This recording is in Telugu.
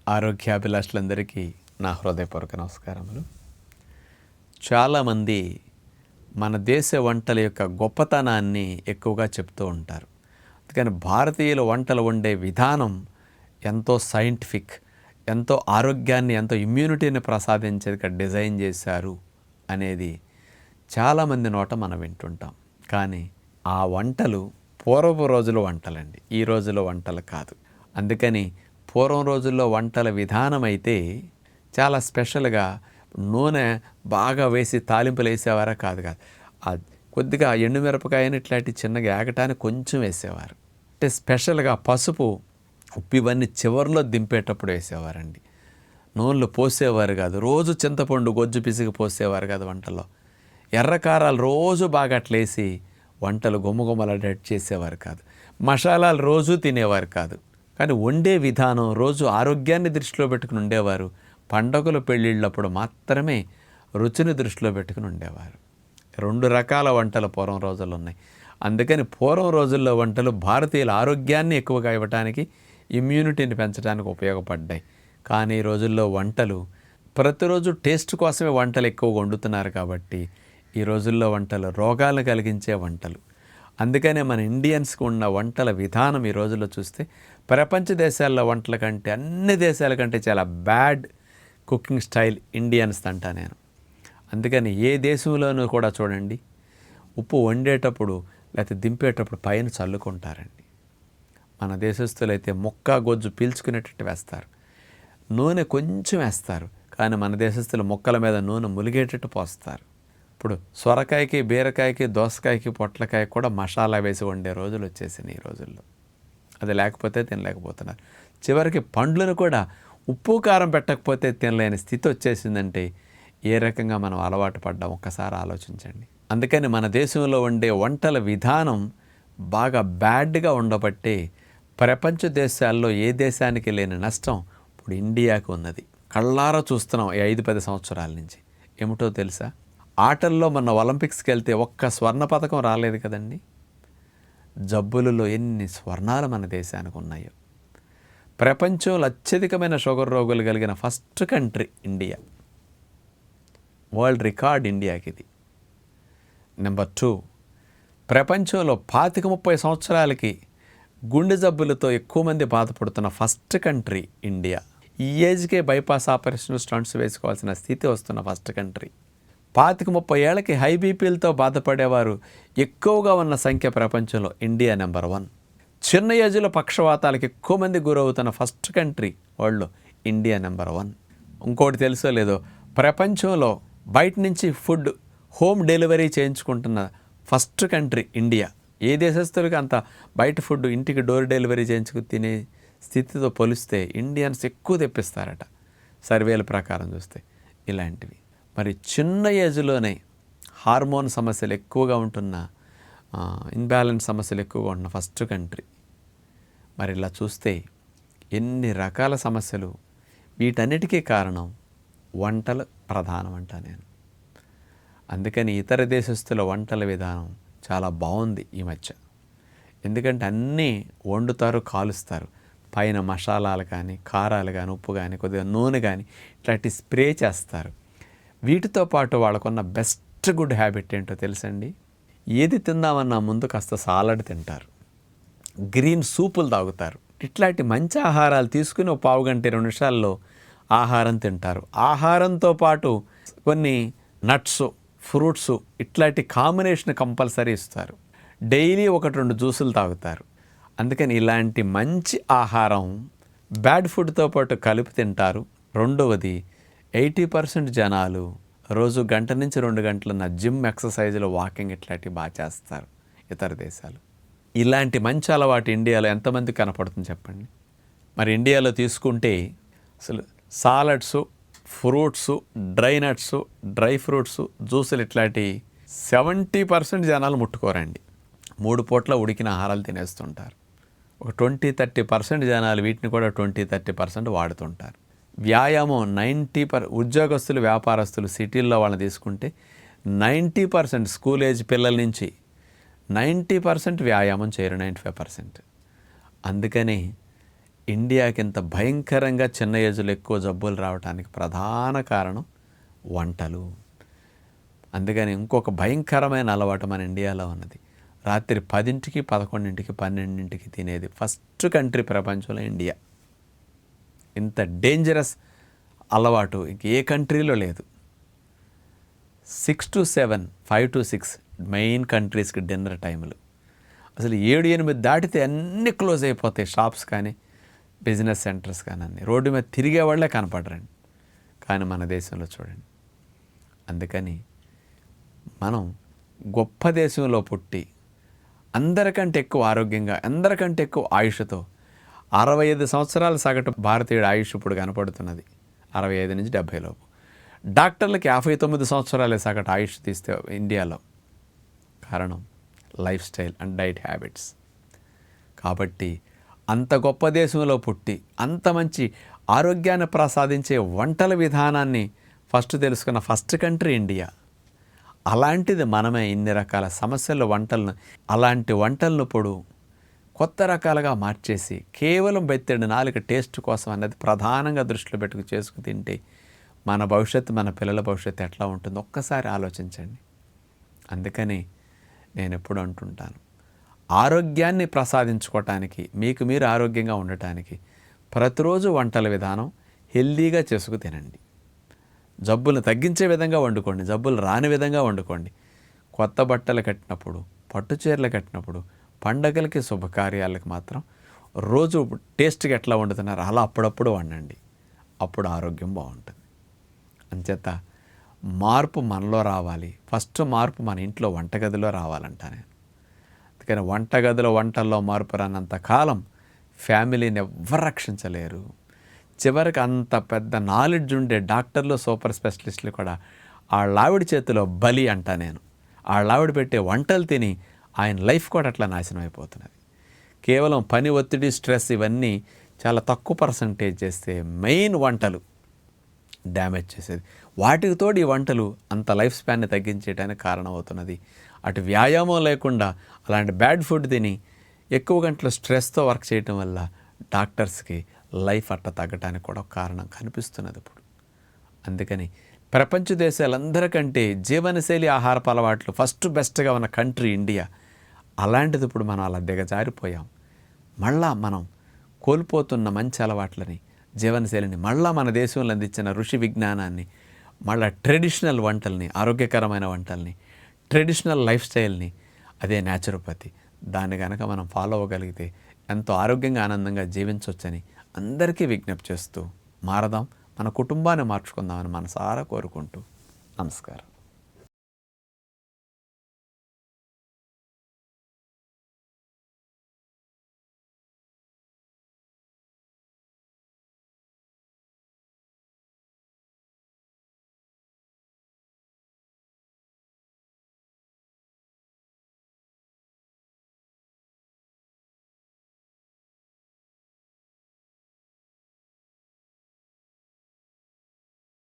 ఆరోగ్యాభిలాషులందరికీ నా హృదయపూర్వక నమస్కారములు. చాలామంది మన దేశ వంటల యొక్క గొప్పతనాన్ని ఎక్కువగా చెప్తూ ఉంటారు. అందుకని భారతీయుల వంటలు వండే విధానం ఎంతో సైంటిఫిక్, ఎంతో ఆరోగ్యాన్ని, ఎంతో ఇమ్యూనిటీని ప్రసాదించేదిగా డిజైన్ చేశారు అనేది చాలామంది నోట మనం వింటుంటాం. కానీ ఆ వంటలు పూర్వపు రోజుల వంటలండి, ఈ రోజుల వంటలు కాదు. అందుకని పూర్వం రోజుల్లో వంటల విధానం అయితే చాలా స్పెషల్గా నూనె బాగా వేసి తాలింపులు వేసేవారా కాదు. కొద్దిగా ఎండుమిరపకాయని ఇట్లాంటి చిన్నగా ఏగటానికి కొంచెం వేసేవారు. అంటే స్పెషల్గా పసుపు, ఉప్పు ఇవన్నీ చివరిలో దింపేటప్పుడు వేసేవారండి. నూనెలు పోసేవారు కాదు. రోజు చింతపండు గొజ్జు పిసికి పోసేవారు కాదు వంటల్లో. ఎర్రకారాలు రోజు బాగా అట్లేసి వంటలు గుమ్మగుమ్మలాడేట్టు చేసేవారు కాదు. మసాలాలు రోజు తినేవారు కాదు. కానీ వండే విధానం రోజు ఆరోగ్యాన్ని దృష్టిలో పెట్టుకుని ఉండేవారు. పండగలు పెళ్ళిళ్ళప్పుడు మాత్రమే రుచిని దృష్టిలో పెట్టుకుని ఉండేవారు. 2 రకాల వంటలు పూర్వం రోజుల్లో ఉన్నాయి. అందుకని పూర్వం రోజుల్లో వంటలు భారతీయుల ఆరోగ్యాన్ని ఎక్కువగా ఇవ్వటానికి, ఇమ్యూనిటీని పెంచడానికి ఉపయోగపడ్డాయి. కానీ ఈ రోజుల్లో వంటలు ప్రతిరోజు టేస్ట్ కోసమే వంటలు ఎక్కువగా వండుతున్నారు. కాబట్టి ఈ రోజుల్లో వంటలు రోగాలను కలిగించే వంటలు. అందుకనే మన ఇండియన్స్కి ఉన్న వంటల విధానం ఈ రోజుల్లో చూస్తే ప్రపంచ దేశాల్లో వంటల కంటే, అన్ని దేశాల కంటే చాలా బ్యాడ్ కుకింగ్ స్టైల్ ఇండియన్స్ అంటా నేను. అందుకని ఏ దేశంలోనూ కూడా చూడండి, ఉప్పు వండేటప్పుడు లేకపోతే దింపేటప్పుడు పైన చల్లుకుంటారండి. మన దేశస్తులైతే ముక్క గొజ్జు పీల్చుకునేటట్టు వేస్తారు. నూనె కొంచెం వేస్తారు, కానీ మన దేశస్తులు ముక్కల మీద నూనె ములిగేటట్టు పోస్తారు. ఇప్పుడు సొరకాయకి, బీరకాయకి, దోసకాయకి, పొట్లకాయ కూడా మసాలా వేసి వండే రోజులు వచ్చేసినాయి ఈ రోజుల్లో. అది లేకపోతే తినలేకపోతున్నారు. చివరికి పండ్లను కూడా ఉప్పు కారం పెట్టకపోతే తినలేని స్థితి వచ్చేసిందంటే ఏ రకంగా మనం అలవాటు పడ్డాం ఒక్కసారి ఆలోచించండి. అందుకని మన దేశంలో వండే వంటల విధానం బాగా బ్యాడ్గా ఉండబట్టే ప్రపంచ దేశాల్లో ఏ దేశానికి లేని నష్టం ఇప్పుడు ఇండియాకు ఉన్నది. కళ్ళారా చూస్తున్నాం ఈ 5-10 సంవత్సరాల నుంచి. ఏమిటో తెలుసా? ఆటల్లో మన ఒలింపిక్స్కి వెళ్తే ఒక్క స్వర్ణ పథకం రాలేదు కదండి. జబ్బులలో ఎన్ని స్వర్ణాలు మన దేశానికి ఉన్నాయో. ప్రపంచంలో అత్యధికమైన షుగర్ రోగులు కలిగిన first country India. World record ఇండియాకి ఇది. నెంబర్ 2, ప్రపంచంలో 25-30 సంవత్సరాలకి గుండె జబ్బులతో ఎక్కువ మంది బాధపడుతున్న ఫస్ట్ కంట్రీ ఇండియా. ఈ ఏజ్కే బైపాస్ ఆపరేషన్, స్టంట్స్ వేసుకోవాల్సిన స్థితి వస్తున్న ఫస్ట్ కంట్రీ. 25-30 ఏళ్ళకి హై బీపీలతో బాధపడేవారు ఎక్కువగా ఉన్న సంఖ్య ప్రపంచంలో ఇండియా నెంబర్ 1. చిన్న ఏజ్లో పక్షవాతాలకు ఎక్కువ మంది గురవుతున్న ఫస్ట్ కంట్రీ వరల్డ్లో ఇండియా నెంబర్ 1. ఇంకోటి తెలుసో లేదో, ప్రపంచంలో బయట నుంచి ఫుడ్ హోమ్ డెలివరీ చేయించుకుంటున్న ఫస్ట్ కంట్రీ ఇండియా. ఏ దేశస్తులకి అంత బయట ఫుడ్ ఇంటికి డోర్ డెలివరీ చేయించుకు తినే స్థితితో పోలిస్తే ఇండియన్స్ ఎక్కువ తెప్పిస్తారట సర్వేల ప్రకారం చూస్తే. ఇలాంటివి మరి చిన్న ఏజ్లోనే హార్మోన్ సమస్యలు ఎక్కువగా ఉంటున్న, ఇన్బ్యాలెన్స్ సమస్యలు ఎక్కువగా ఉంటున్న ఫస్ట్ కంట్రీ. మరి ఇలా చూస్తే ఎన్ని రకాల సమస్యలు. వీటన్నిటికీ కారణం వంటలు ప్రధానం అంటా నేను. అందుకని ఇతర దేశస్తుల వంటల విధానం చాలా బాగుంది ఈ మధ్య. ఎందుకంటే అన్నీ వండుతారు, కాలుస్తారు. పైన మసాలాలు కానీ, కారాలు కానీ, ఉప్పు కానీ, కొద్దిగా నూనె కానీ ఇట్లాంటి స్ప్రే చేస్తారు. వీటితో పాటు వాళ్ళకున్న బెస్ట్ గుడ్ హ్యాబిట్ ఏంటో తెలుసండి? ఏది తిందామన్నా ముందు కాస్త సాలడ్ తింటారు, గ్రీన్ సూపులు తాగుతారు. ఇట్లాంటి మంచి ఆహారాలు తీసుకుని 1 గంట 20 నిమిషాల్లో ఆహారం తింటారు. ఆహారంతో పాటు కొన్ని నట్స్, ఫ్రూట్స్ ఇట్లాంటి కాంబినేషన్ కంపల్సరీ ఇస్తారు. డైలీ 1-2 జ్యూసులు తాగుతారు. అందుకని ఇలాంటి మంచి ఆహారం బ్యాడ్ ఫుడ్తో పాటు కలిపి తింటారు. రెండవది, 80% జనాలు రోజు 1 గంట నుంచి 2 గంటల జిమ్, ఎక్సర్సైజులు, వాకింగ్ ఇట్లాంటివి బాగా చేస్తారు ఇతర దేశాలు. ఇలాంటి మంచి అలవాటు ఇండియాలో ఎంతమంది కనపడుతుంది చెప్పండి? మరి ఇండియాలో తీసుకుంటే అసలు salads, fruits, dry nuts, dry fruits, జ్యూసులు ఇట్లాంటి 70% జనాలు ముట్టుకోరండి. 3 పూట్ల ఉడికిన ఆహారాలు తినేస్తుంటారు. ఒక 20-30% జనాలు వీటిని కూడా 20-30% వాడుతుంటారు. వ్యాయామం 90% ఉద్యోగస్తులు, వ్యాపారస్తులు సిటీల్లో వాళ్ళని తీసుకుంటే 90% స్కూల్ ఏజ్ పిల్లల నుంచి 90% వ్యాయామం చేయరు, 95%. అందుకని ఇండియాకి ఇంత భయంకరంగా చిన్న ఏజ్లో ఎక్కువ జబ్బులు రావడానికి ప్రధాన కారణం వంటలు. అందుకని ఇంకొక భయంకరమైన అలవాటు మన ఇండియాలో ఉన్నది. రాత్రి 10కి 11కి 12కి తినేది ఫస్ట్ కంట్రీ ప్రపంచంలో ఇండియా. ఇంత డేంజరస్ అలవాటు ఇంక ఏ కంట్రీలో లేదు. 6 to 7, 5 to 6 మెయిన్ కంట్రీస్కి డిన్నర్ టైములు. అసలు 7-8 దాటితే అన్నీ క్లోజ్ అయిపోతాయి, షాప్స్ కానీ బిజినెస్ సెంటర్స్ కానీ అన్నీ. రోడ్డు మీద తిరిగే వాళ్ళే కనపడరండి. కానీ మన దేశంలో చూడండి. అందుకని మనం గొప్ప దేశంలో పుట్టి అందరికంటే ఎక్కువ ఆరోగ్యంగా, అందరికంటే ఎక్కువ ఆయుష్తో 65 సంవత్సరాల సగటు భారతీయుడు ఆయుష్ ఇప్పుడు కనపడుతున్నది. 65 నుంచి 70 లోపు. డాక్టర్లకి 59 సంవత్సరాలే సగటు ఆయుష్ తీస్తే ఇండియాలో. కారణం life style and diet habits. కాబట్టి అంత గొప్ప దేశంలో పుట్టి అంత మంచి ఆరోగ్యాన్ని ప్రసాదించే వంటల విధానాన్ని ఫస్ట్ తెలుసుకున్న ఫస్ట్ కంట్రీ ఇండియా. అలాంటిది మనమే ఇన్ని రకాల సమస్యల వంటలను, అలాంటి వంటలను ఇప్పుడు కొత్త రకాలుగా మార్చేసి కేవలం బెత్తెడు నాలుగు టేస్ట్ కోసం అన్నది ప్రధానంగా దృష్టిలో పెట్టుకు చేసుకు తింటే మన భవిష్యత్తు, మన పిల్లల భవిష్యత్తు ఎట్లా ఉంటుందో ఒక్కసారి ఆలోచించండి. అందుకని నేను ఎప్పుడు అంటుంటాను, ఆరోగ్యాన్ని ప్రసాదించుకోవటానికి, మీకు మీరు ఆరోగ్యంగా ఉండటానికి ప్రతిరోజు వంటల విధానం హెల్దీగా చేసుకు తినండి. జబ్బులు తగ్గించే విధంగా వండుకోండి, జబ్బులు రాని విధంగా వండుకోండి. కొత్త బట్టలు కట్టినప్పుడు, పట్టు చీరలు కట్టినప్పుడు, పండగలకి శుభకార్యాలకు మాత్రం రోజు టేస్ట్గా ఎట్లా వండుతున్నారు అలా అప్పుడప్పుడు వండండి. అప్పుడు ఆరోగ్యం బాగుంటుంది. అంచేత మార్పు మనలో రావాలి. ఫస్ట్ మార్పు మన ఇంట్లో వంటగదిలో రావాలంట నేను. అందుకని వంటగదిలో వంటల్లో మార్పు రానంత కాలం ఫ్యామిలీని ఎవ్వరు రక్షించలేరు. చివరికి అంత పెద్ద నాలెడ్జ్ ఉండే డాక్టర్లు, సూపర్ స్పెషలిస్టులు కూడా ఆవిడ చేతిలో బలి అంట నేను. ఆవిడ పెట్టే వంటలు తిని ఆయన లైఫ్ కూడా అట్లా నాశనం అయిపోతున్నది. కేవలం పని ఒత్తిడి, స్ట్రెస్ ఇవన్నీ చాలా తక్కువ పర్సంటేజ్ చేస్తే మెయిన్ వంటలు డ్యామేజ్ చేసేది. వాటికి తోడు ఈ వంటలు అంత లైఫ్ స్పాన్ని తగ్గించేయడానికి కారణమవుతున్నది. అటు వ్యాయామం లేకుండా అలాంటి బ్యాడ్ ఫుడ్ తిని ఎక్కువ గంటలు స్ట్రెస్తో వర్క్ చేయటం వల్ల డాక్టర్స్కి లైఫ్ అట్ట తగ్గడానికి కూడా కారణం కనిపిస్తున్నది ఇప్పుడు. అందుకని ప్రపంచ దేశాలందరికంటే జీవనశైలి, ఆహారపు అలవాట్లు ఫస్ట్ బెస్ట్గా ఉన్న కంట్రీ ఇండియా. అలాంటిది ఇప్పుడు మనం అలా దిగజారిపోయాం. మళ్ళా మనం కోల్పోతున్న మంచి అలవాట్లని, జీవనశైలిని, మళ్ళా మన దేశంలో అందించిన ఋషి విజ్ఞానాన్ని, మళ్ళా ట్రెడిషనల్ వంటల్ని, ఆరోగ్యకరమైన వంటల్ని, ట్రెడిషనల్ లైఫ్ స్టైల్ని, అదే న్యాచురోపతి, దాన్ని కనుక మనం ఫాలో అవ్వగలిగితే ఎంతో ఆరోగ్యంగా, ఆనందంగా జీవించవచ్చని అందరికీ విజ్ఞప్తి చేస్తూ మారదాం, మన కుటుంబాన్ని మార్చుకుందామని మనసారా కోరుకుంటూ నమస్కారం.